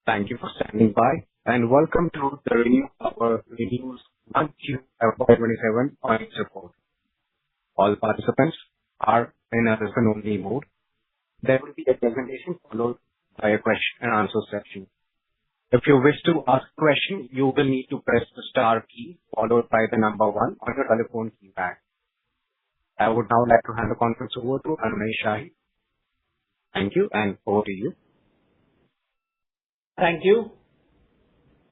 Thank you for standing by, and welcome to the ReNew's 1Q FY27 earnings report. All participants are in a listen-only mode. There will be a presentation followed by a question and answer section. If you wish to ask a question, you will need to press the star key followed by the number 1 on your telephone keypad. I would now like to hand the conference over to Anurag. Thank you, and over to you. Thank you.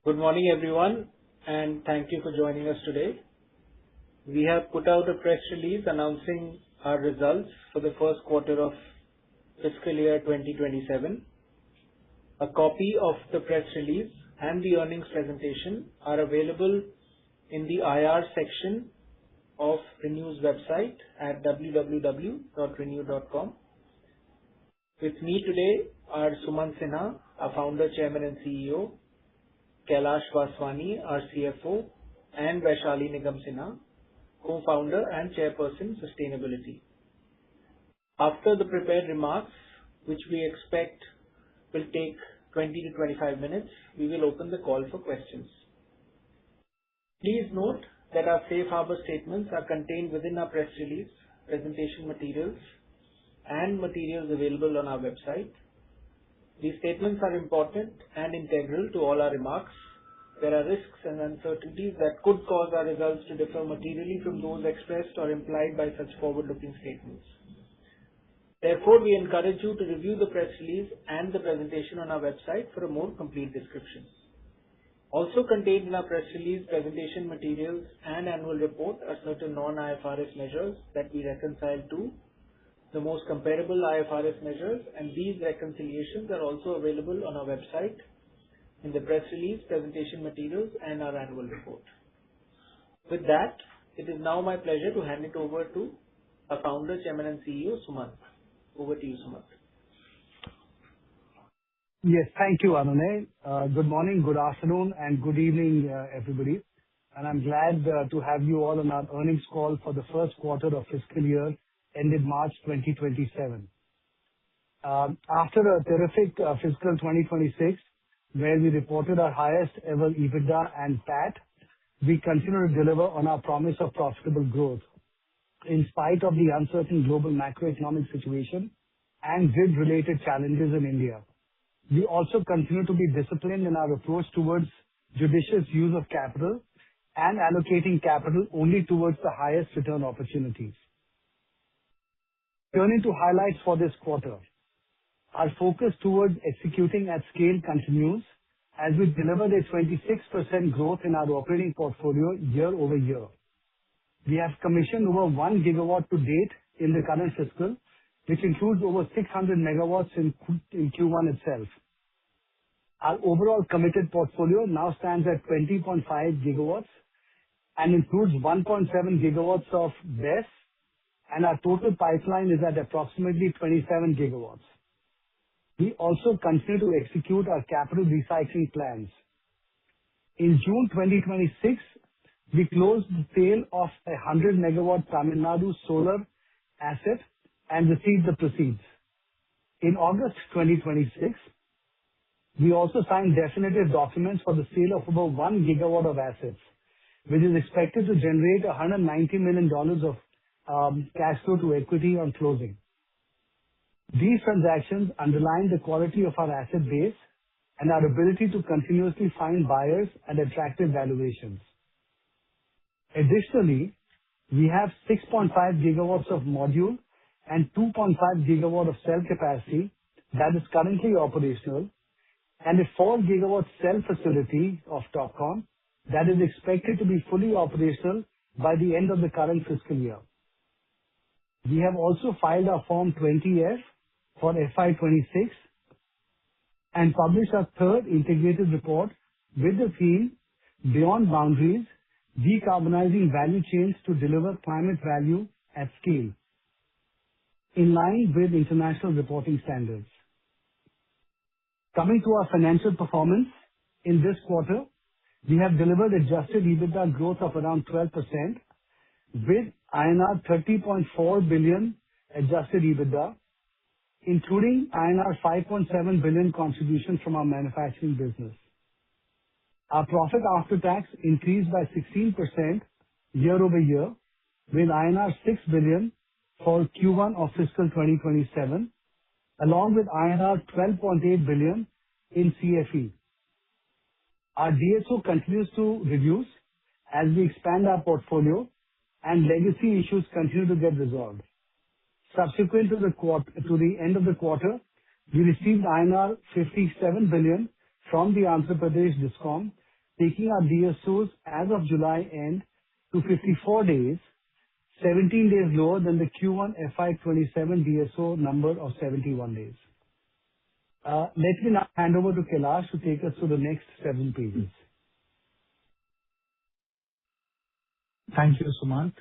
Good morning, everyone, and thank you for joining us today. We have put out a press release announcing our results for the first quarter of Fiscal Year 2027. A copy of the press release and the earnings presentation are available in the IR section of ReNew's website at www.renew.com. With me today are Sumant Sinha, our Founder, Chairman and CEO, Kailash Vaswani, our CFO, and Vaishali Nigam Sinha, Co-Founder and Chairperson, Sustainability. After the prepared remarks, which we expect will take 20 to 25 minutes, we will open the call for questions. Please note that our safe harbor statements are contained within our press release, presentation materials, and materials available on our website. These statements are important and integral to all our remarks. There are risks and uncertainties that could cause our results to differ materially from those expressed or implied by such forward-looking statements. Therefore, we encourage you to review the press release and the presentation on our website for a more complete description. Also contained in our press release, presentation materials, and annual report are certain non-IFRS measures that we reconcile to the most comparable IFRS measures, and these reconciliations are also available on our website in the press release, presentation materials, and our annual report. With that, it is now my pleasure to hand it over to our Founder, Chairman and CEO, Sumant. Over to you, Sumant. Yes, thank you, Anurag. Good morning, good afternoon, and good evening, everybody. And I'm glad to have you all on our earnings call for the first quarter of fiscal year ended March 2027. After a terrific fiscal 2026, where we reported our highest ever EBITDA and PAT, we continue to deliver on our promise of profitable growth in spite of the uncertain global macroeconomic situation and grid-related challenges in India. We also continue to be disciplined in our approach towards judicious use of capital and allocating capital only towards the highest return opportunities. Turning to highlights for this quarter. Our focus towards executing at scale continues as we delivered a 26% growth in our operating portfolio year-over-year. We have commissioned over 1 gigawatt to date in the current fiscal, which includes over 600 megawatts in Q1 itself. Our overall committed portfolio now stands at 20.5 gigawatts and includes 1.7 gigawatts of BESS, and our total pipeline is at approximately 27 gigawatts. We also continue to execute our capital recycling plans. In June 2026, we closed the sale of a 100 megawatt Tamil Nadu solar asset and received the proceeds. In August 2026, we also signed definitive documents for the sale of about 1 gigawatt of assets, which is expected to generate $190 million of cash flow to equity on closing. These transactions underline the quality of our asset base and our ability to continuously find buyers at attractive valuations. Additionally, we have 6.5 gigawatts of module and 2.5 gigawatt of cell capacity that is currently operational, and a 4 gigawatt cell facility of TOPCon that is expected to be fully operational by the end of the current fiscal year. We have also filed our Form 20F for FY26 and published our third integrated report with the theme Beyond Boundaries, Decarbonizing Value Chains to Deliver Climate Value at Scale, in line with international reporting standards. Coming to our financial performance, in this quarter, we have delivered adjusted EBITDA growth of around 12% with INR 30.4 billion adjusted EBITDA, including INR 5.7 billion contribution from our manufacturing business. Our profit after tax increased by 16% year-over-year, with INR 6 billion for Q1 of fiscal 2027, along with INR 12.8 billion in CFE. Our DSO continues to reduce as we expand our portfolio and legacy issues continue to get resolved. Subsequent to the end of the quarter, we received INR 57 billion from the Andhra Pradesh DISCOM, taking our DSOs as of July end to 54 days, 17 days lower than the Q1 FY 2027 DSO number of 71 days. Let me now hand over to Kailash to take us through the next 7 pages. Thank you, Sumant.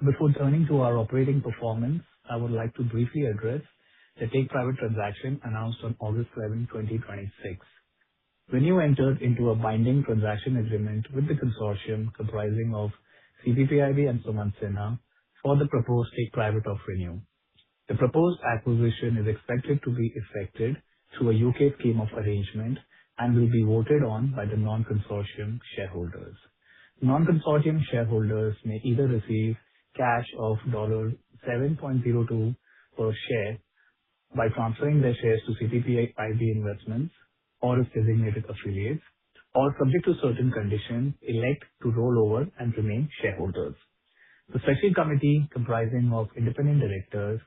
Before turning to our operating performance, I would like to briefly address the take-private transaction announced on August 11, 2026. ReNew entered into a binding transaction agreement with the consortium comprising of CPPIB and Sumant Sinha for the proposed take-private of ReNew. The proposed acquisition is expected to be effected through a U.K. scheme of arrangement and will be voted on by the non-consortium shareholders. Non-consortium shareholders may either receive cash of $7.02 per share by transferring their shares to CPPIB Investments or its designated affiliates, or subject to certain conditions, elect to roll over and remain shareholders. The special committee, comprising of independent directors,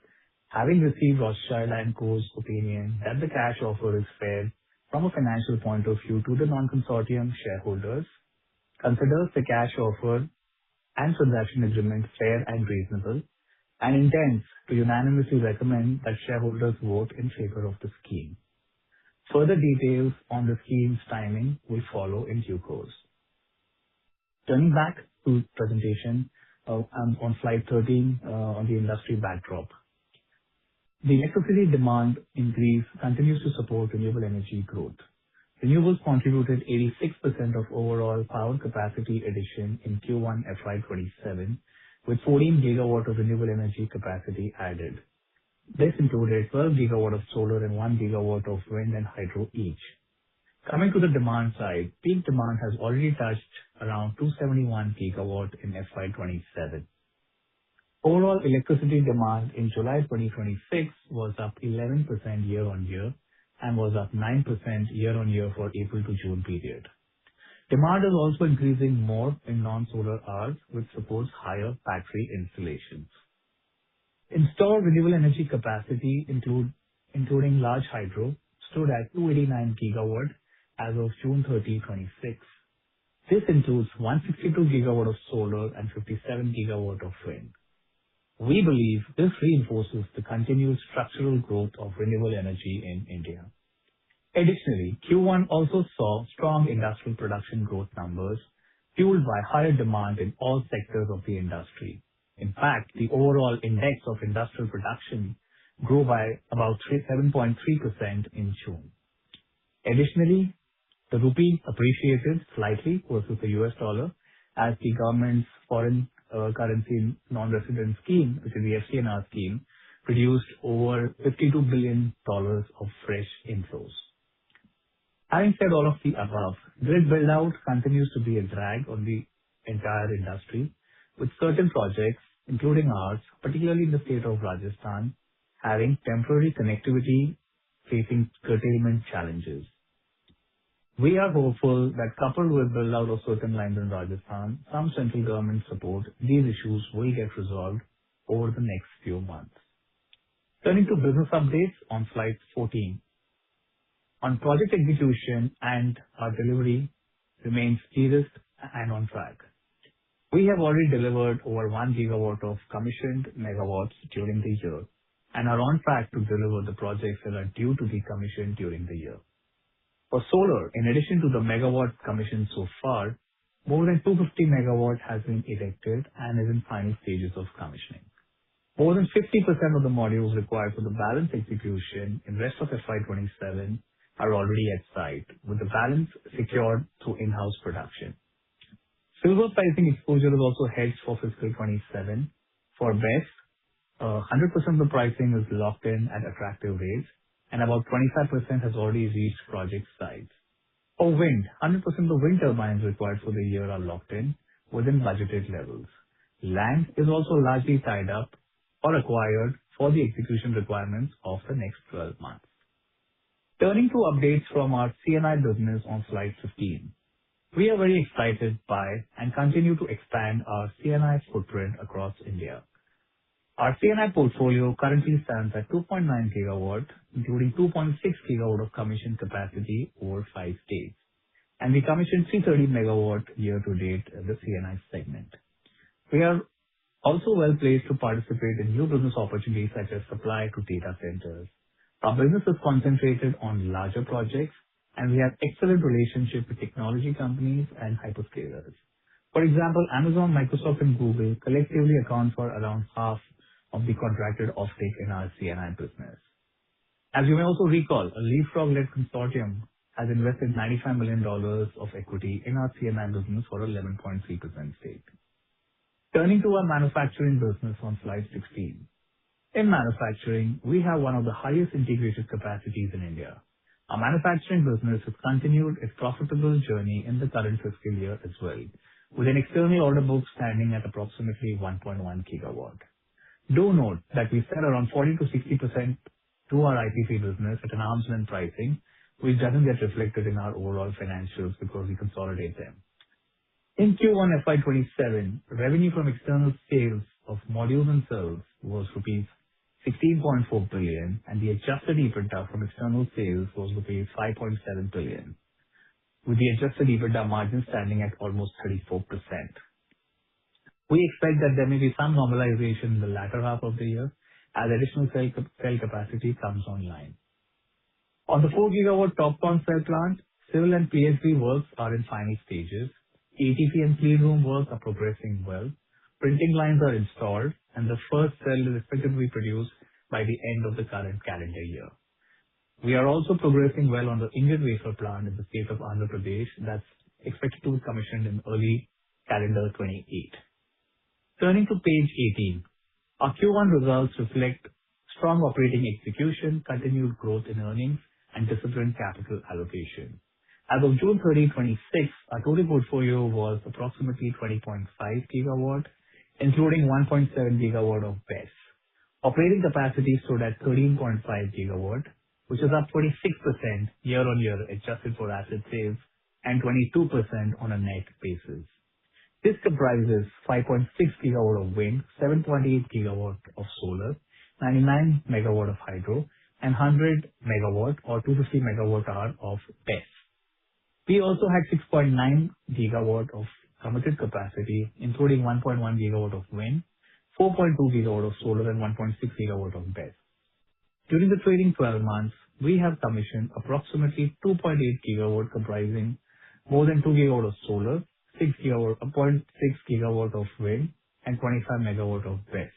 having received Rothschild & Co.'s opinion that the cash offer is fair from a financial point of view to the non-consortium shareholders, considers the cash offer and transaction agreement fair and reasonable, and intends to unanimously recommend that shareholders vote in favor of the scheme. Further details on the scheme's timing will follow in due course. Turning back to presentation, on slide 13, on the industry backdrop. The electricity demand increase continues to support renewable energy growth. Renewables contributed 86% of overall power capacity addition in Q1 FY 2027, with 14 GW of renewable energy capacity added. This included 12 GW of solar and 1 GW of wind and hydro each. Coming to the demand side, peak demand has already touched around 271 GW in FY 2027. Overall electricity demand in July 2026 was up 11% year-on-year and was up 9% year-on-year for April to June period. Demand is also increasing more in non-solar hours, which supports higher battery installations. Installed renewable energy capacity, including large hydro, stood at 289 GW as of June 30, 2026. This includes 162 GW of solar and 57 GW of wind. We believe this reinforces the continued structural growth of renewable energy in India. Additionally, Q1 also saw strong industrial production growth numbers fueled by higher demand in all sectors of the industry. In fact, the overall index of industrial production grew by about 7.3% in June. Additionally, the rupee appreciated slightly versus the US dollar as the government's foreign currency non-resident scheme, which is the FCNR scheme, produced over $52 billion of fresh inflows. Having said all of the above, grid build-out continues to be a drag on the entire industry, with certain projects, including ours, particularly in the state of Rajasthan, having temporary connectivity facing curtailment challenges. We are hopeful that coupled with build-out of certain lines in Rajasthan, some central government support, these issues will get resolved over the next few months. Turning to business updates on slide 14. On project execution and our delivery remains de-risked and on track. We have already delivered over 1 GW of commissioned megawatts during the year and are on track to deliver the projects that are due to be commissioned during the year. For solar, in addition to the megawatts commissioned so far, more than 250 MW has been erected and is in final stages of commissioning. More than 50% of the modules required for the balance execution in rest of FY 2027 are already at site, with the balance secured through in-house production. Silver pricing exposure is also hedged for fiscal 2027 for BESS 100% of the pricing is locked in at attractive rates, and about 25% has already reached project sites. For wind, 100% of the wind turbines required for the year are locked in within budgeted levels. Land is also largely tied up or acquired for the execution requirements of the next 12 months. Turning to updates from our C&I business on slide 15. We are very excited by and continue to expand our C&I footprint across India. Our C&I portfolio currently stands at 2.9 GW, including 2.6 GW of commissioned capacity over 5 states, and we commissioned 330 MW year to date in the C&I segment. We are also well-placed to participate in new business opportunities such as supply to data centers. Our business is concentrated on larger projects, and we have excellent relationship with technology companies and hyperscalers. For example, Amazon, Microsoft, and Google collectively account for around half of the contracted offtake in our C&I business. As you may also recall, a Leapfrog-led consortium has invested $95 million of equity in our C&I business for 11.3% stake. Turning to our manufacturing business on slide 16. In manufacturing, we have one of the highest integrated capacities in India. Our manufacturing business has continued its profitable journey in the current fiscal year as well, with an external order book standing at approximately 1.1 GW. Do note that we sell around 40%-60% to our IPP business at an arm's length pricing, which doesn't get reflected in our overall financials because we consolidate them. In Q1 FY 2027, revenue from external sales of modules and cells was rupees 16.4 billion, and the adjusted EBITDA from external sales was rupees 5.7 billion, with the adjusted EBITDA margin standing at almost 34%. We expect that there may be some normalization in the latter half of the year as additional cell capacity comes online. On the 4 GW TOPCon cell plant, civil and PSB works are in final stages. ATP and clean room works are progressing well. Printing lines are installed, and the first cell is expected to be produced by the end of the current calendar year. We are also progressing well on the ingot wafer plant in the state of Andhra Pradesh that's expected to be commissioned in early calendar 28. Turning to page 18. Our Q1 results reflect strong operating execution, continued growth in earnings, and disciplined capital allocation. As of June 30, 2026, our total portfolio was approximately 20.5 GW, including 1.7 GW of BESS. Operating capacity stood at 13.5 GW, which is up 26% year-on-year adjusted for asset sales and 22% on a net basis. This comprises 5.6 GW of wind, 7.8 GW of solar, 99 MW of hydro, and 100 MW or 250 MWh of BESS. We also had 6.9 GW of committed capacity, including 1.1 GW of wind, 4.2 GW of solar, and 1.6 GW of BESS. During the trailing 12 months, we have commissioned approximately 2.8 GW, comprising more than 2 GW of solar, 0.6 GW of wind, and 25 MW of BESS.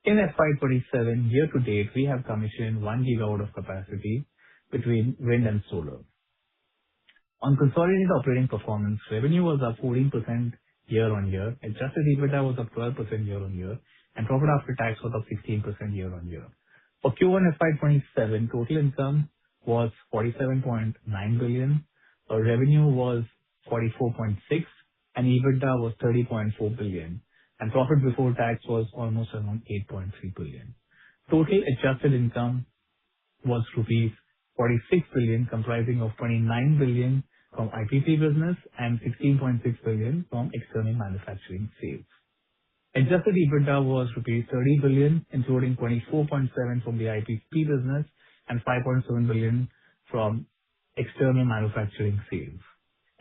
In FY 2027 year to date, we have commissioned 1 GW of capacity between wind and solar. On consolidated operating performance, revenue was up 14% year-on-year, adjusted EBITDA was up 12% year-on-year, and profit after tax was up 16% year-on-year. For Q1 FY 2027, total income was 47.9 billion, our revenue was 44.6 billion, and EBITDA was 30.4 billion, and profit before tax was almost around 8.3 billion. Total adjusted income was rupees 46 billion, comprising of 29 billion from IPP business and 16.6 billion from external manufacturing sales. Adjusted EBITDA was rupees 30 billion, including 24.7 billion from the IPP business and 5.7 billion from external manufacturing sales.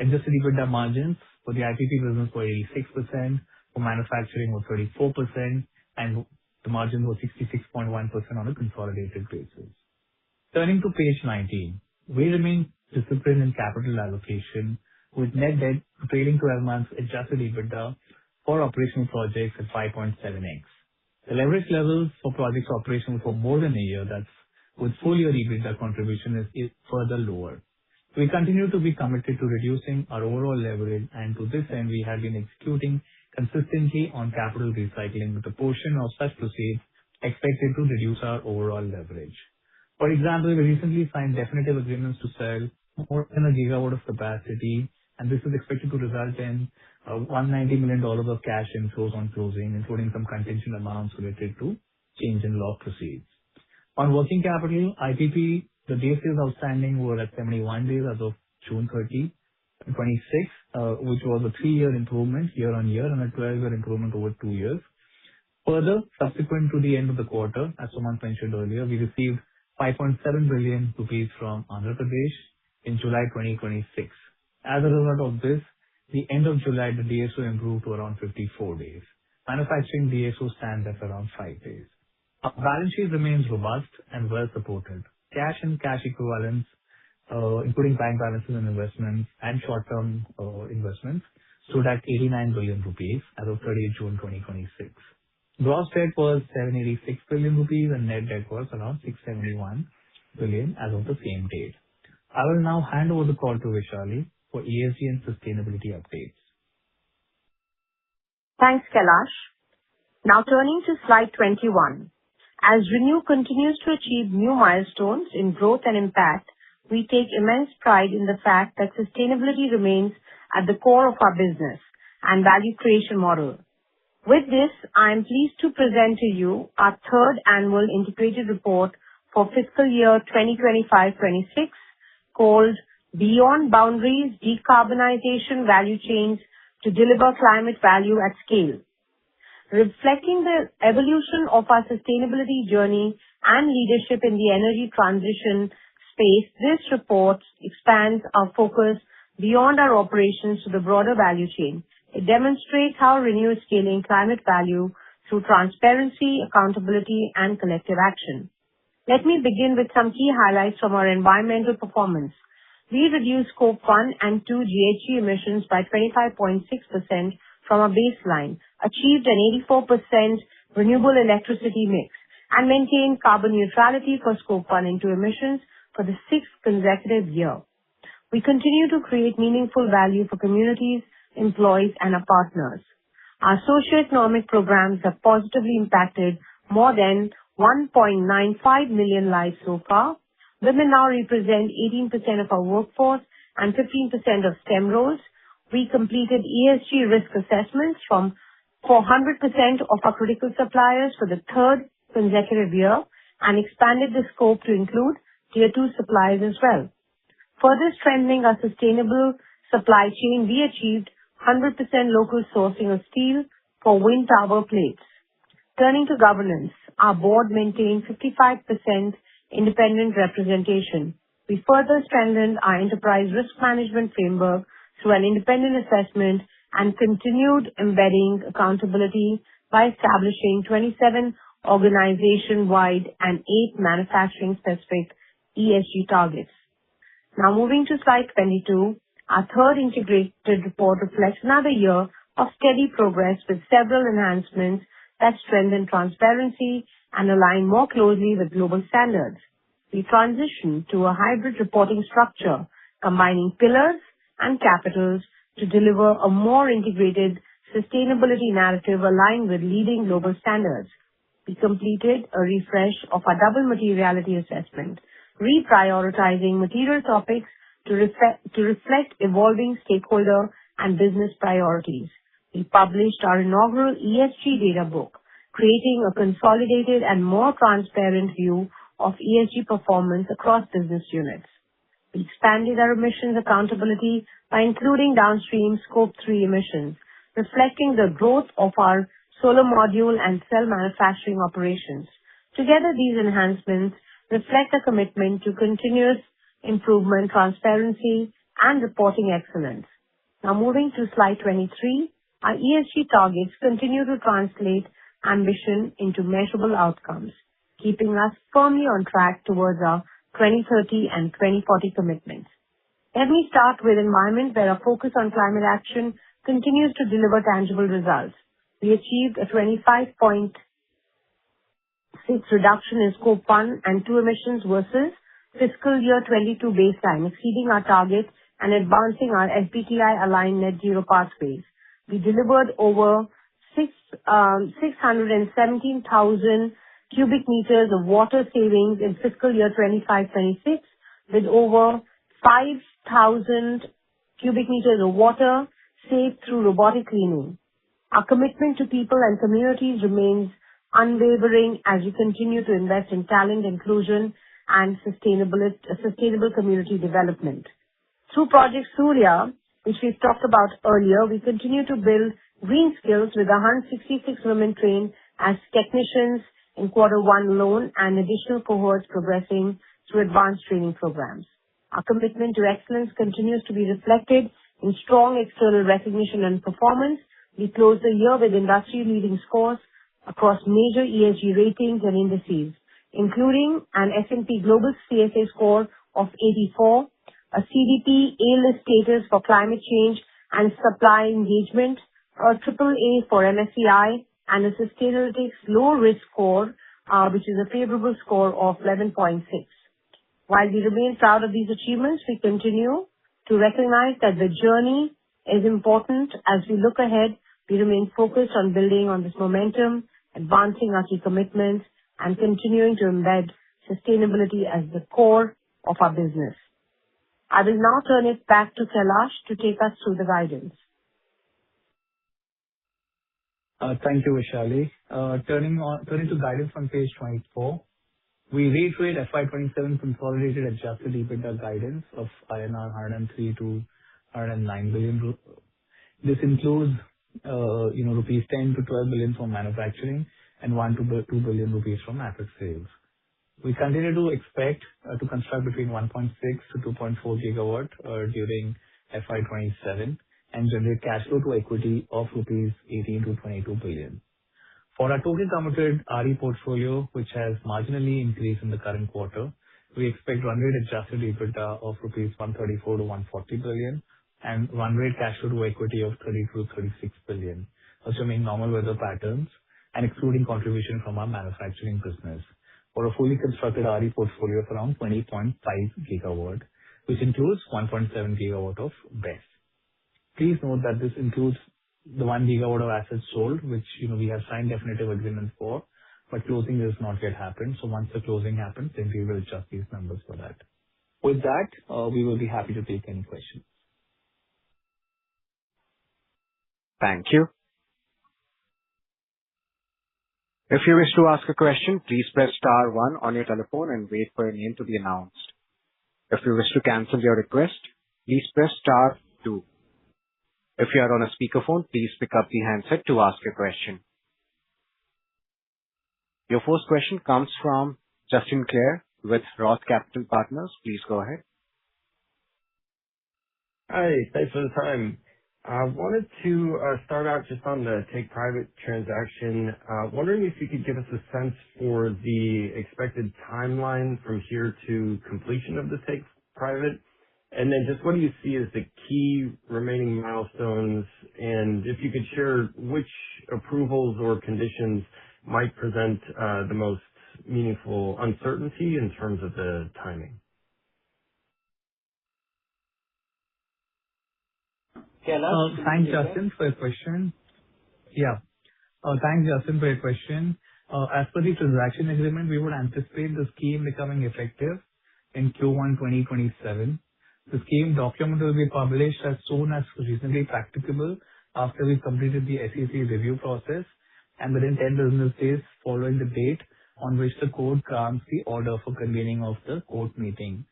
Adjusted EBITDA margins for the IPP business were 86%, for manufacturing was 34%, and the margin was 66.1% on a consolidated basis. Turning to page 19. We remain disciplined in capital allocation with net debt to trailing 12 months adjusted EBITDA for operational projects at 5.7x. The leverage levels for projects operational for more than a year, that's with full year EBITDA contribution, is further lower. We continue to be committed to reducing our overall leverage, and to this end, we have been executing consistently on capital recycling with a portion of such proceeds expected to reduce our overall leverage. For example, we recently signed definitive agreements to sell more than a gigawatt of capacity, and this is expected to result in $190 million of cash inflows on closing, including some contingent amounts related to change in law proceeds. On working capital, IPP, the days sales outstanding were at 71 days as of June 30, 2026, which was a 3-year improvement year-on-year and a 12-year improvement over 2 years. Further, subsequent to the end of the quarter, as Sumant mentioned earlier, we received 5.7 billion rupees from Andhra Pradesh in July 2026. As a result of this, the end of July, the DSO improved to around 54 days. Manufacturing DSO stands at around 5 days. Our balance sheet remains robust and well supported. Cash and cash equivalents, including bank balances and investments and short-term investments, stood at 89 billion rupees as of 30th June 2026. Gross debt was 786 billion rupees and net debt was around 671 billion as of the same date. I will now hand over the call to Vaishali for ESG and sustainability updates. Thanks, Kailash. Now turning to slide 21. As ReNew continues to achieve new milestones in growth and impact, we take immense pride in the fact that sustainability remains at the core of our business and value creation model. With this, I am pleased to present to you our third annual integrated report for fiscal year 2025-26 called Beyond Boundaries Decarbonization Value Chains to Deliver Climate Value at Scale. Reflecting the evolution of our sustainability journey and leadership in the energy transition space, this report expands our focus beyond our operations to the broader value chain. It demonstrates how ReNew is scaling climate value through transparency, accountability, and collective action. Let me begin with some key highlights from our environmental performance. We reduced Scope 1 and 2 GHG emissions by 25.6% from our baseline, achieved an 84% renewable electricity mix, and maintained carbon neutrality for Scope 1 and 2 emissions for the 6th consecutive year. We continue to create meaningful value for communities, employees, and our partners. Our socio-economic programs have positively impacted more than 1.95 million lives so far. Women now represent 18% of our workforce and 15% of STEM roles. We completed ESG risk assessments for 100% of our critical suppliers for the 3rd consecutive year and expanded the scope to include Tier 2 suppliers as well. Further strengthening our sustainable supply chain, we achieved 100% local sourcing of steel for wind tower plates. Turning to governance, our board maintained 55% independent representation. We further strengthened our enterprise risk management framework through an independent assessment and continued embedding accountability by establishing 27 organization-wide and 8 manufacturing-specific ESG targets. Now moving to slide 22, our third integrated report reflects another year of steady progress with several enhancements that strengthen transparency and align more closely with global standards. We transitioned to a hybrid reporting structure, combining pillars and capitals to deliver a more integrated sustainability narrative aligned with leading global standards. We completed a refresh of our double materiality assessment, reprioritizing material topics to reflect evolving stakeholder and business priorities. We published our inaugural ESG data book, creating a consolidated and more transparent view of ESG performance across business units. We expanded our emissions accountability by including downstream Scope 3 emissions, reflecting the growth of our solar module and cell manufacturing operations. Together, these enhancements reflect a commitment to continuous improvement, transparency, and reporting excellence. Now moving to slide 23, our ESG targets continue to translate ambition into measurable outcomes, keeping us firmly on track towards our 2030 and 2040 commitments. Let me start with environment, where our focus on climate action continues to deliver tangible results. We achieved a 25.6 reduction in Scope 1 and 2 emissions versus fiscal year 22 baseline, exceeding our target and advancing our SBTi-aligned net zero pathways. We delivered over 617,000 cubic meters of water savings in fiscal year 25-26, with over 5,000 cubic meters of water saved through robotic cleaning. Our commitment to people and communities remains unwavering as we continue to invest in talent inclusion and sustainable community development. Through Project Surya, which we've talked about earlier, we continue to build green skills with 166 women trained as technicians in Q1 alone and additional cohorts progressing through advanced training programs. Our commitment to excellence continues to be reflected in strong external recognition and performance. We closed the year with industry-leading scores across major ESG ratings and indices, including an S&P Global CSA score of 84, a CDP A-list status for climate change and supply engagement, a AAA for MSCI, and a Sustainalytics low-risk score, which is a favorable score of 11.6. While we remain proud of these achievements, we continue to recognize that the journey is important. As we look ahead, we remain focused on building on this momentum, advancing our key commitments, and continuing to embed sustainability as the core of our business. I will now turn it back to Kailash to take us through the guidance. Thank you, Vaishali. Turning to guidance on page 24. We reiterate FY 27 consolidated adjusted EBITDA guidance of INR 103 to 109 billion. This includes, rupees 10 to 12 billion from manufacturing and 1 to 2 billion rupees from asset sales. We continue to expect to construct between 1.6 to 2.4 gigawatt during FY 27 and generate cash flow to equity of rupees 18 to 22 billion. For our total committed RE portfolio, which has marginally increased in the current quarter, we expect run rate adjusted EBITDA of rupees 134 to 140 billion and run rate cash flow to equity of 32 to 36 billion, assuming normal weather patterns and excluding contribution from our manufacturing business, for a fully constructed RE portfolio of around 20.5 gigawatt, which includes 1.7 gigawatt of BESS. Please note that this includes the 1 gigawatt of assets sold, which we have signed definitive agreements for, but closing has not yet happened. So once the closing happens, then we will adjust these numbers for that. With that, we will be happy to take any questions. Thank you. If you wish to ask a question, please press star 1 on your telephone and wait for your name to be announced. If you wish to cancel your request, please press star 2. If you are on a speakerphone, please pick up the handset to ask a question. Your first question comes from Justin Clare with Roth Capital Partners. Please go ahead. Hi, thanks for the time. I wanted to start out just on the take private transaction. Wondering if you could give us a sense for the expected timeline from here to completion of the take private. And then just what do you see as the key remaining milestones? And if you could share which approvals or conditions might present the most meaningful uncertainty in terms of the timing. Thanks, Justin, for your question. Thanks, Justin, for your question. As per the transaction agreement, we would anticipate the scheme becoming effective in Q1 2027. The scheme document will be published as soon as reasonably practicable after we completed the SEC review process and within 10 business days following the date on which the court grants the order for convening of the court meeting.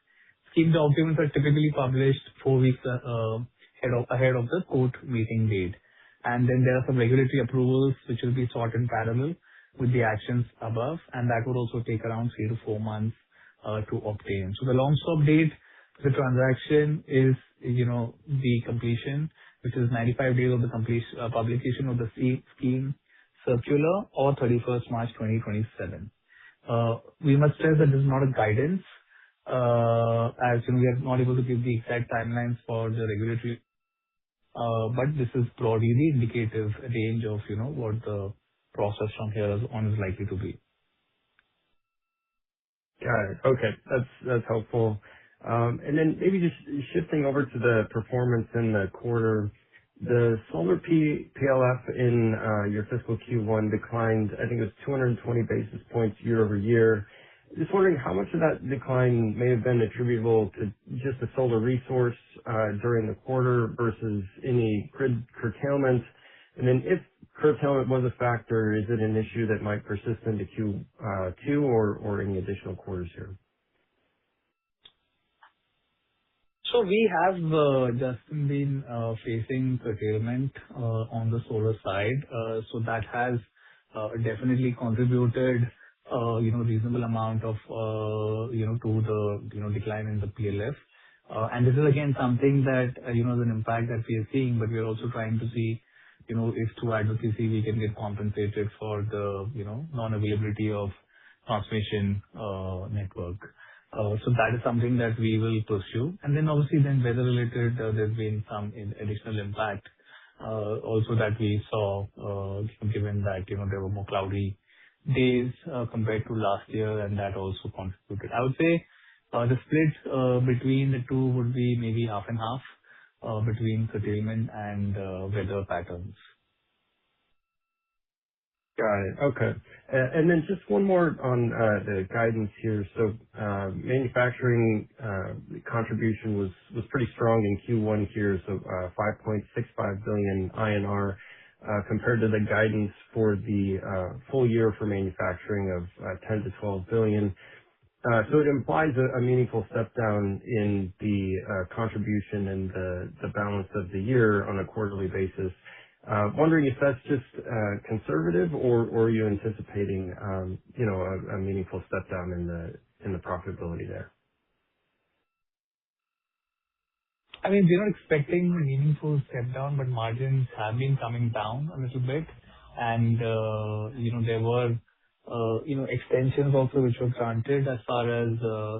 Scheme documents are typically published 4 weeks ahead of the court meeting date. And then there are some regulatory approvals which will be sought in parallel with the actions above, and that would also take around 3 to 4 months to obtain. So the long stop date for the transaction is, the completion, which is 95 days of the publication of the scheme circular or 31st March 2027. We must stress that this is not a guidance, as we are not able to give the exact timelines for the regulatory, but this is broadly the indicative range of, what the process from here on is likely to be. Got it. Okay. That's helpful. And then maybe just shifting over to the performance in the quarter. The solar PLF in your fiscal Q1 declined, I think it was 220 basis points year-over-year. Just wondering how much of that decline may have been attributable to just the solar resource during the quarter versus any grid curtailment. If curtailment was a factor, is it an issue that might persist into Q2 or any additional quarters here? We have, Justin, been facing curtailment on the solar side. That has definitely contributed reasonable amount of to the decline in the PLF. This is again something that is an impact that we are seeing, but we are also trying to see if through advocacy we can get compensated for the non-availability of transmission network. That is something that we will pursue. Obviously weather related, there's been some additional impact also that we saw given that there were more cloudy days compared to last year, and that also contributed. I would say the split between the two would be maybe half and half between curtailment and weather patterns. Got it. Okay. Just one more on the guidance here. Manufacturing contribution was pretty strong in Q1 here, 5.65 billion INR compared to the guidance for the full year for manufacturing of 10 billion-12 billion. It implies a meaningful step down in the contribution and the balance of the year on a quarterly basis. Wondering if that's just conservative or are you anticipating a meaningful step down in the profitability there? We're not expecting a meaningful step down, but margins have been coming down a little bit. There were extensions also which were granted as far as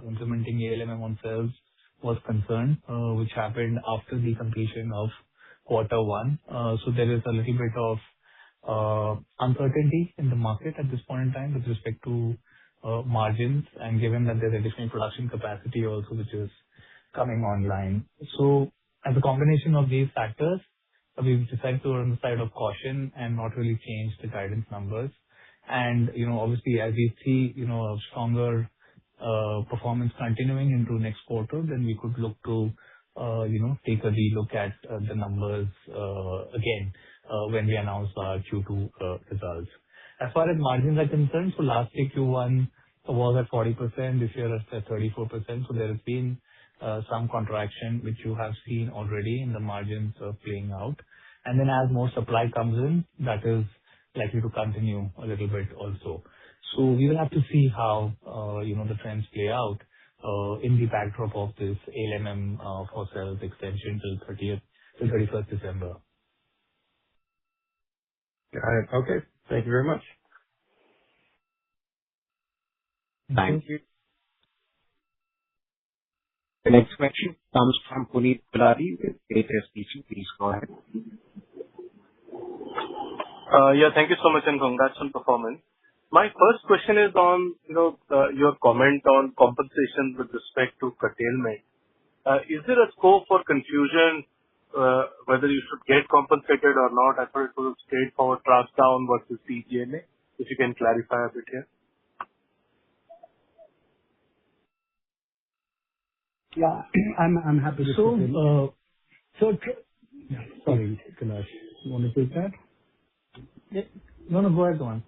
implementing ALMM on cells was concerned, which happened after the completion of Q1. There is a little bit of uncertainty in the market at this point in time with respect to margins, and given that there's additional production capacity also which is coming online. As a combination of these factors, we've decided to err on the side of caution and not really change the guidance numbers. Obviously as we see a stronger performance continuing into next quarter, then we could look to take a relook at the numbers again when we announce our Q2 results. As far as margins are concerned, last year Q1 was at 40%, this year it's at 34%. There has been some contraction which you have seen already in the margins playing out. As more supply comes in, that is likely to continue a little bit also. We will have to see how the trends play out in the backdrop of this ALMM for cells extension till 31st December. Got it. Okay. Thank you very much. Thank you. The next question comes from Puneet Gulati with HSBC. Please go ahead. Thank you so much and congrats on performance. My first question is on your comment on compensation with respect to curtailment. Is there a scope for confusion whether you should get compensated or not? I thought it was a straightforward trust down versus TGNA. If you can clarify a bit here. Yeah, I'm happy to step in. Sorry, Kailash, you want to take that? Yeah. No, go ahead, go on.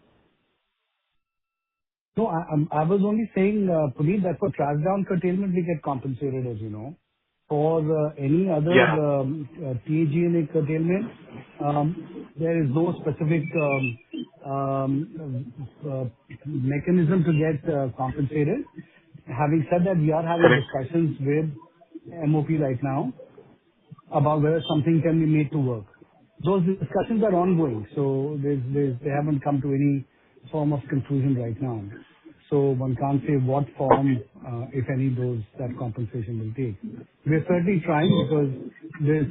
No, I was only saying, Puneet, that for trash down curtailment, we get compensated, as you know. For any other TGNA curtailment, there is no specific mechanism to get compensated. Having said that, we are having discussions with MOP right now about whether something can be made to work. Those discussions are ongoing, so they haven't come to any form of conclusion right now. One can't say what form, if any, that compensation will take. We're certainly trying because this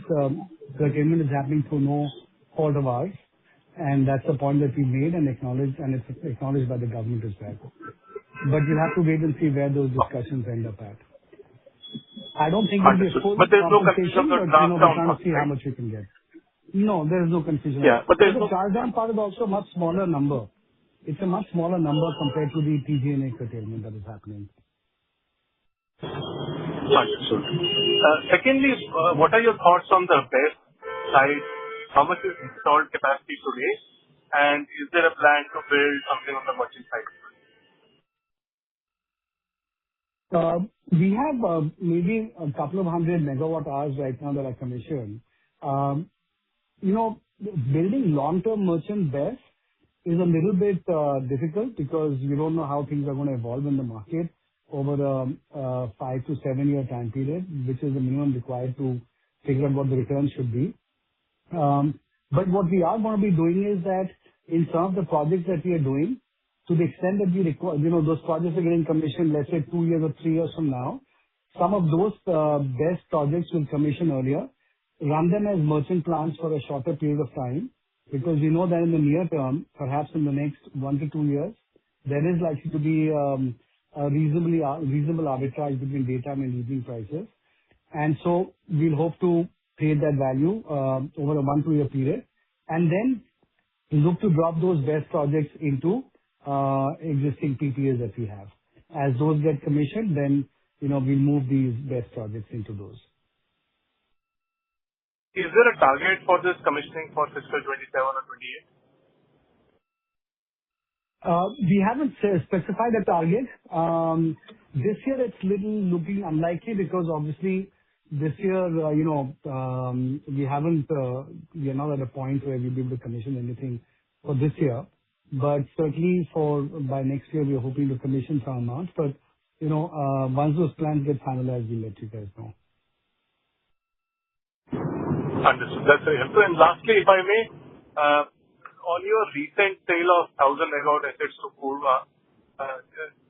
curtailment is happening through no fault of ours, and that's the point that we made and acknowledged, and it's acknowledged by the government as well. We'll have to wait and see where those discussions end up at. I don't think it'll be a full compensation, but we're trying to see how much we can get. No, there is no confusion. Yeah, but there's The no. charge down part is also a much smaller number. It's a much smaller number compared to the TG&A curtailment that is happening. Understood. Secondly, what are your thoughts on the BESS side? How much is installed capacity today? And is there a plan to build something on the merchant side? We have maybe a couple of 100 megawatt hours right now that are commissioned. Building long-term merchant BESS is a little bit difficult because you don't know how things are going to evolve in the market over a 5 to 7 year time period, which is the minimum required to figure out what the return should be. But what we are going to be doing is that in some of the projects that we are doing, to the extent that we require, those projects are getting commissioned, let's say 2 years or 3 years from now, some of those BESS projects will commission earlier, run them as merchant plants for a shorter period of time, because we know that in the near term, perhaps in the next 1 to 2 years, there is likely to be a reasonable arbitrage between daytime and evening prices. And so we'll hope to create that value over a 1 to 2 year period, and then look to drop those BESS projects into existing PPAs that we have. As those get commissioned, then we'll move these BESS projects into those. Is there a target for this commissioning for fiscal 27 or 28? We haven't specified a target. This year it's looking unlikely because obviously this year, we are not at a point where we'll be able to commission anything for this year. But certainly by next year, we are hoping to commission some amounts. But, once those plans get finalized, we'll let you guys know. Understood. That's very helpful. And lastly, if I may, on your recent sale of 1,000 megawatt assets to Purva,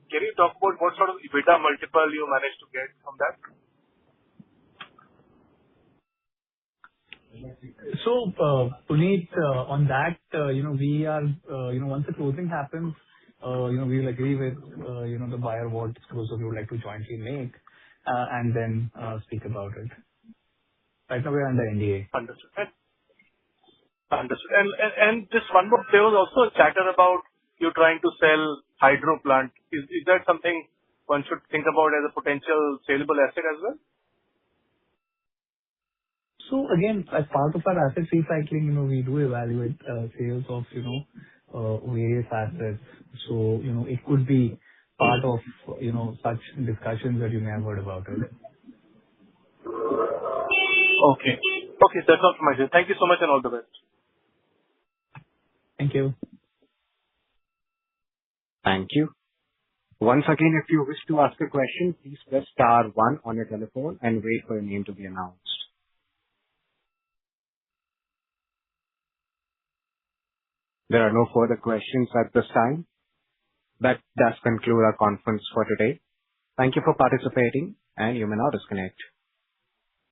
can you talk about what sort of EBITDA multiple you managed to get from that? So, Puneet, on that, we are, once the closing happens, we will agree with, the buyer what disclosure we would like to jointly make, and then speak about it. Right now we are under NDA. Understood. Understood. And just one more, there was also a chatter about you trying to sell hydro plant. Is that something one should think about as a potential saleable asset as well? So again, as part of our asset recycling, we do evaluate sales of, various assets. So, it could be part of, such discussions that you may have heard about it. Okay. Okay, that's all from my side. Thank you so much and all the best. Thank you. Thank you. Once again, if you wish to ask a question, please press star 1 on your telephone and wait for your name to be announced. There are no further questions at this time. That does conclude our conference for today. Thank you for participating, and you may now disconnect.